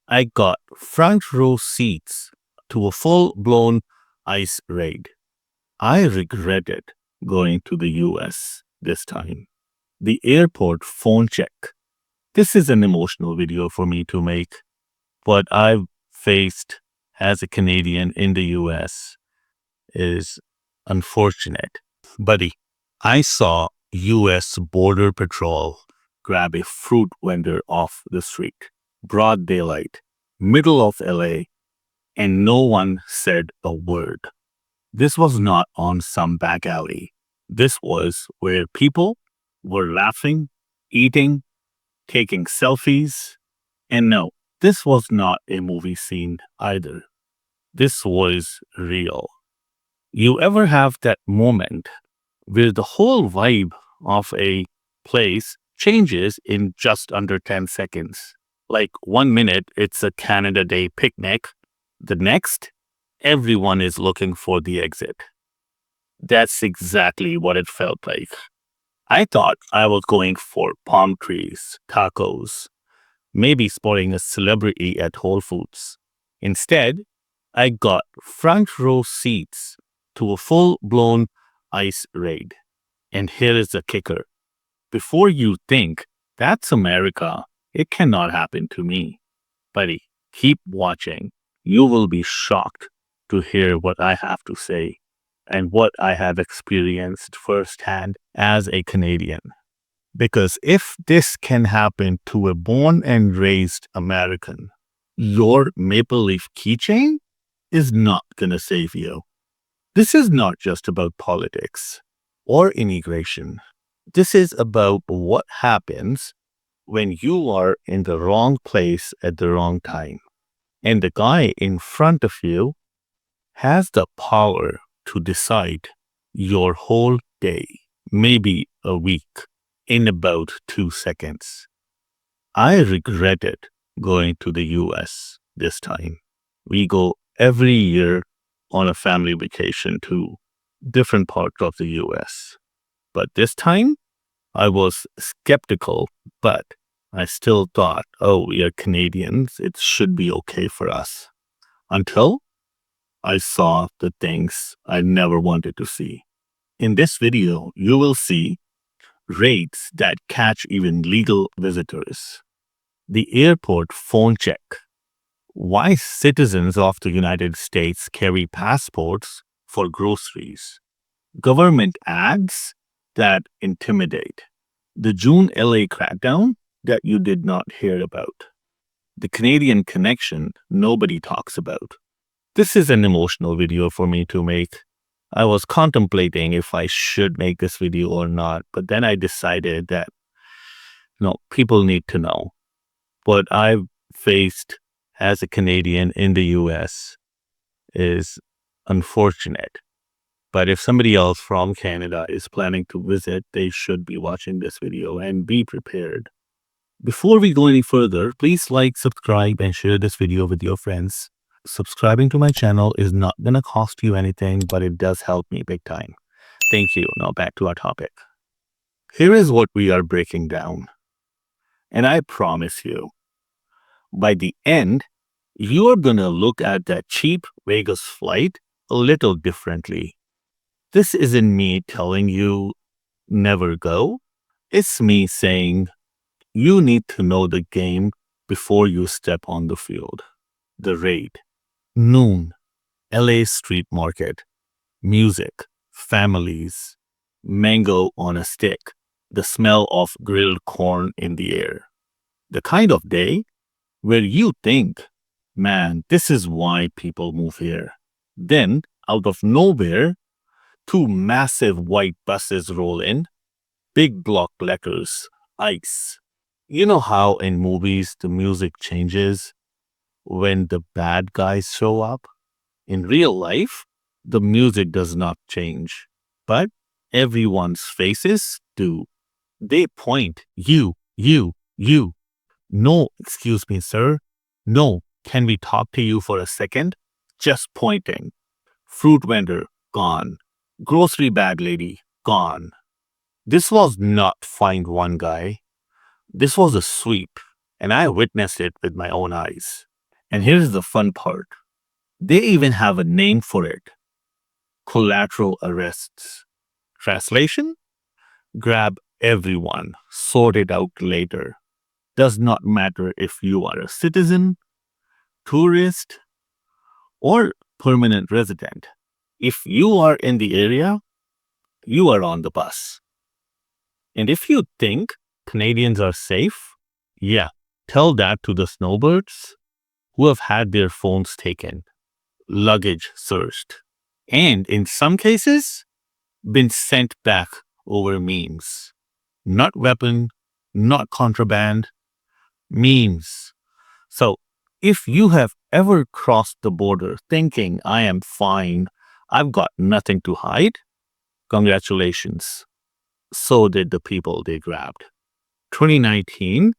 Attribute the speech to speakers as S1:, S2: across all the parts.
S1: I got front row seats to a full blown ice raid. I regretted going to the US this time. The airport phone check. This is an emotional video for me to make. What I've faced as a Canadian in the US is unfortunate. Buddy, I saw US Border Patrol grab a fruit vendor off the street, broad daylight, middle of LA, and no one said a word. This was not on some back alley. This was where people were laughing, eating, taking selfies. And no, this was not a movie scene either. This was real. You ever have that moment where the whole vibe of a place changes in just under 10 seconds? Like 1 minute, it's a Canada Day picnic. The next, everyone is looking for the exit. That's exactly what it felt like. I thought I was going for palm trees, tacos, maybe spotting a celebrity at Whole Foods. Instead, I got front row seats to a full blown ice raid. And here is the kicker. Before you think, that's America, it cannot happen to me. Buddy, keep watching. You will be shocked to hear what I have to say and what I have experienced firsthand as a Canadian. Because if this can happen to a born and raised American, your maple leaf keychain is not going to save you. This is not just about politics or immigration. This is about what happens when you are in the wrong place at the wrong time. And the guy in front of you has the power to decide your whole day, maybe a week, in about 2 seconds. I regretted going to the US this time. We go every year on a family vacation to different parts of the US. But this time, I was skeptical, but I still thought, oh, we are Canadians, it should be okay for us. Until I saw the things I never wanted to see. In this video, you will see raids that catch even legal visitors. The airport phone check. Why citizens of the United States carry passports for groceries. Government ads that intimidate. The June LA crackdown that you did not hear about. The Canadian connection nobody talks about. This is an emotional video for me to make. I was contemplating if I should make this video or not, but then I decided that people need to know. What I've faced as a Canadian in the US is unfortunate. But if somebody else from Canada is planning to visit, they should be watching this video and be prepared. Before we go any further, please like, subscribe, and share this video with your friends. Subscribing to my channel is not going to cost you anything, but it does help me big time. Thank you. Now back to our topic. Here is what we are breaking down. And I promise you, by the end, you are going to look at that cheap Vegas flight a little differently. This isn't me telling you never go. It's me saying you need to know the game before you step on the field. The raid. Noon. LA street market. Music. Families. Mango on a stick. The smell of grilled corn in the air. The kind of day where you think, man, this is why people move here. Then, out of nowhere, 2 massive white buses roll in, big block letters, ICE. You know how in movies the music changes when the bad guys show up? In real life, the music does not change, but everyone's faces do. They point, you. No, excuse me, sir. No, can we talk to you for a second? Just pointing. Fruit vendor, gone. Grocery bag lady, gone. This was not find one guy. This was a sweep, and I witnessed it with my own eyes. And here's the fun part. They even have a name for it: collateral arrests. Translation: grab everyone, sort it out later. Does not matter if you are a citizen, tourist, or permanent resident. If you are in the area, you are on the bus. And if you think Canadians are safe, yeah, tell that to the snowbirds who have had their phones taken, luggage searched, and in some cases, been sent back over memes. Not weapon, not contraband, memes. So, if you have ever crossed the border thinking I am fine, I've got nothing to hide, congratulations. So did the people they grabbed. 2019,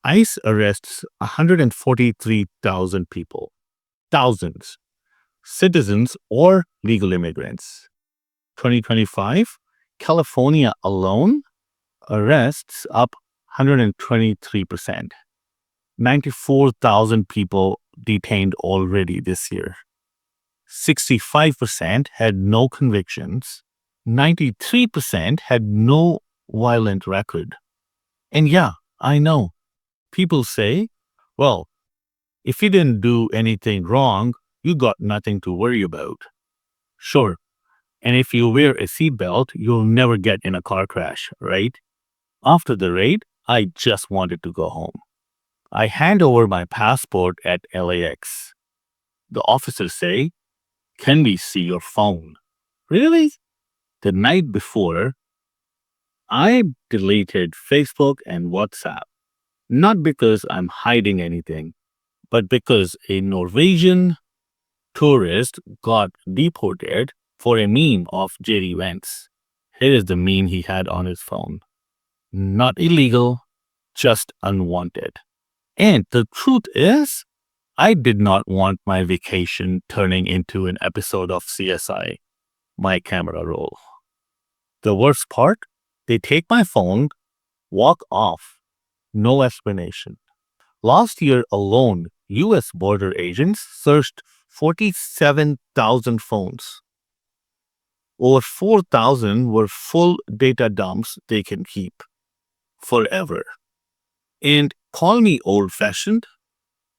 S1: ICE arrests 143,000 people, thousands, citizens or legal immigrants. 2025, California alone arrests up 123%. 94,000 people detained already this year. 65% had no convictions. 93% had no violent record. And yeah, I know. People say, well, if you didn't do anything wrong, you got nothing to worry about. Sure. And if you wear a seatbelt, you'll never get in a car crash, right? After the raid, I just wanted to go home. I hand over my passport at LAX. The officers say, "Can we see your phone?" Really? The night before, I deleted Facebook and WhatsApp. Not because I'm hiding anything, but because a Norwegian tourist got deported for a meme of JD Vance. Here is the meme he had on his phone. Not illegal, just unwanted. And the truth is, I did not want my vacation turning into an episode of CSI, My Camera Roll. The worst part, they take my phone, walk off, no explanation. Last year alone, US border agents searched 47,000 phones. Over 4,000 were full data dumps they can keep forever. And call me old-fashioned,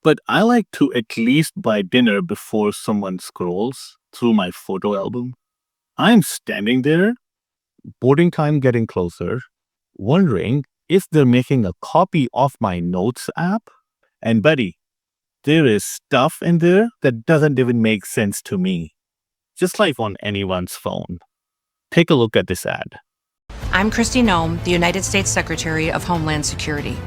S1: but I like to at least buy dinner before someone scrolls through my photo album. I'm standing there, boarding time getting closer, wondering if they're making a copy of my notes app. And buddy, there is stuff in there that doesn't even make sense to me, just like on anyone's phone. Take a look at this ad.
S2: I'm Kristi Noem, the United States Secretary of Homeland Security.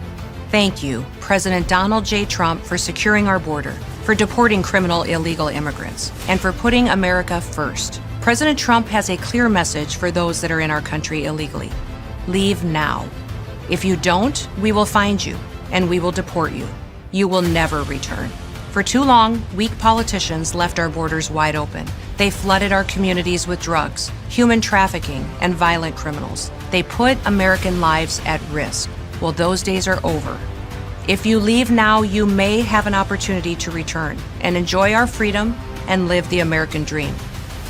S2: Thank you, President Donald J. Trump, for securing our border, for deporting criminal illegal immigrants, and for putting America first. President Trump has a clear message for those that are in our country illegally. Leave now. If you don't, we will find you, and we will deport you. You will never return. For too long, weak politicians left our borders wide open. They flooded our communities with drugs, human trafficking, and violent criminals. They put American lives at risk. Well, those days are over. If you leave now, you may have an opportunity to return and enjoy our freedom and live the American dream.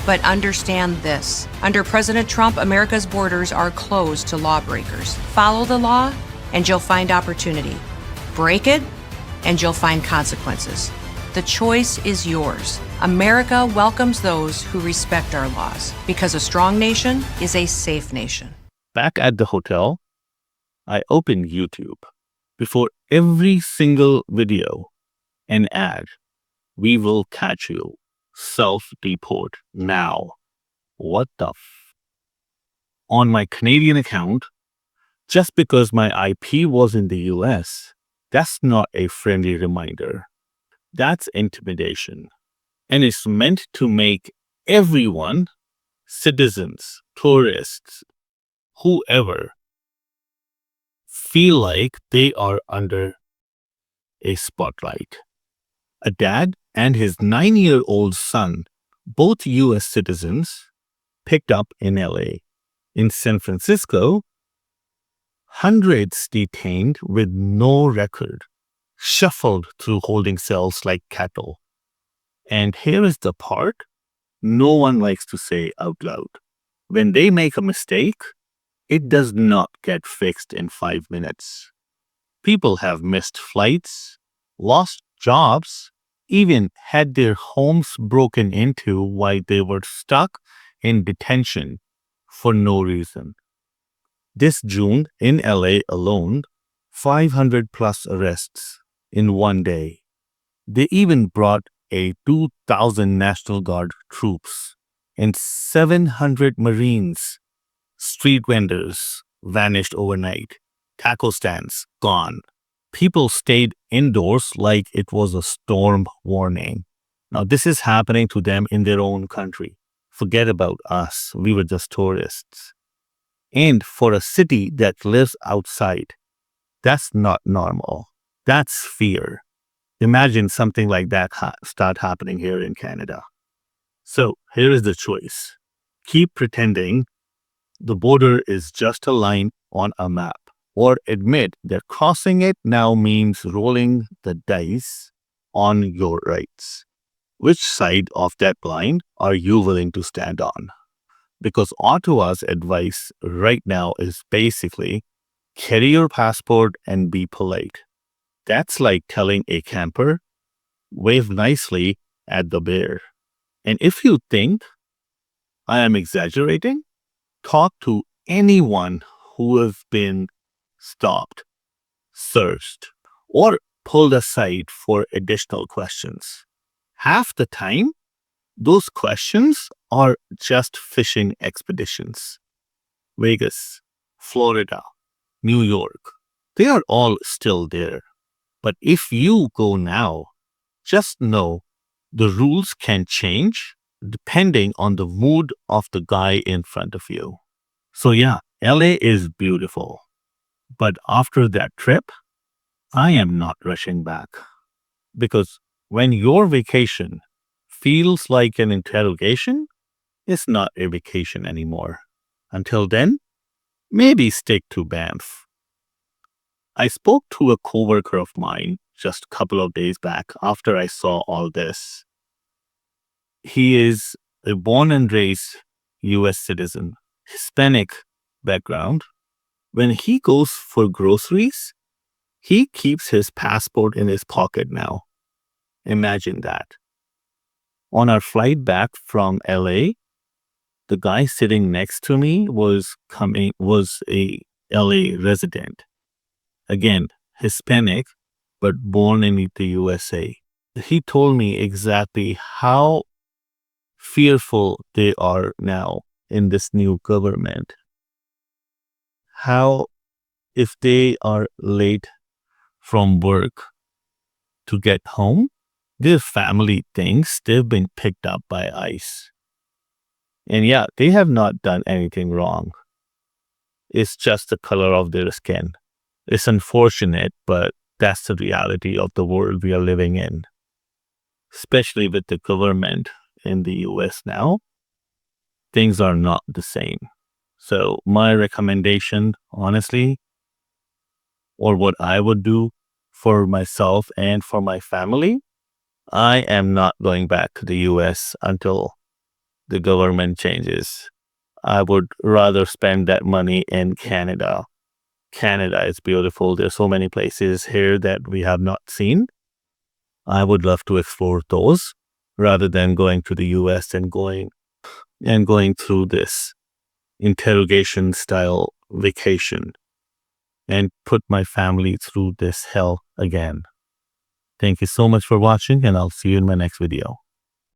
S2: But understand this. Under President Trump, America's borders are closed to lawbreakers. Follow the law, and you'll find opportunity. Break it, and you'll find consequences. The choice is yours. America welcomes those who respect our laws, because a strong nation is a safe nation.
S1: Back at the hotel, I opened YouTube. Before every single video, an ad: "We will catch you. Self-deport now." What the On my Canadian account, just because my IP was in the US, that's not a friendly reminder. That's intimidation. And it's meant to make everyone, citizens, tourists, whoever, feel like they are under a spotlight. A dad and his 9-year-old son, both US citizens, picked up in LA. In San Francisco, hundreds detained with no record. shuffled through holding cells like cattle. And here is the part no one likes to say out loud. When they make a mistake, it does not get fixed in 5 minutes. People have missed flights, lost jobs, even had their homes broken into while they were stuck in detention for no reason. This June in LA alone, 500 plus arrests in one day. They even brought a 2,000 National Guard troops and 700 Marines. Street vendors vanished overnight. Taco stands gone. People stayed indoors like it was a storm warning. Now, this is happening to them in their own country. Forget about us. We were just tourists. And for a city that lives outside, that's not normal. That's fear. Imagine something like that start happening here in Canada. So here is the choice. Keep pretending the border is just a line on a map, or admit that crossing it now means rolling the dice on your rights. Which side of that line are you willing to stand on? Because Ottawa's advice right now is basically carry your passport and be polite. That's like telling a camper, wave nicely at the bear. And if you think I am exaggerating, talk to anyone who has been stopped, searched, or pulled aside for additional questions. Half the time, those questions are just fishing expeditions. Vegas, Florida, New York, they are all still there. But if you go now, just know the rules can change depending on the mood of the guy in front of you. So, yeah, LA is beautiful. But after that trip, I am not rushing back. Because when your vacation feels like an interrogation, it's not a vacation anymore. Until then, maybe stick to Banff. I spoke to a coworker of mine just a couple of days back after I saw all this. He is a born and raised US citizen, Hispanic background. When he goes for groceries, he keeps his passport in his pocket now. Imagine that. On our flight back from LA, the guy sitting next to me was a LA resident. Again, Hispanic, but born in the USA. He told me exactly how fearful they are now in this new government. How if they are late from work to get home, their family thinks they've been picked up by ICE. And yeah, they have not done anything wrong. It's just the color of their skin. It's unfortunate, but that's the reality of the world we are living in. Especially with the government in the US now, things are not the same. So my recommendation, honestly, or what I would do for myself and for my family, I am not going back to the US until the government changes. I would rather spend that money in Canada. Canada is beautiful. There's so many places here that we have not seen. I would love to explore those rather than going to the US and going through this interrogation style vacation and put my family through this hell again. Thank you so much for watching, and I'll see you in my next video.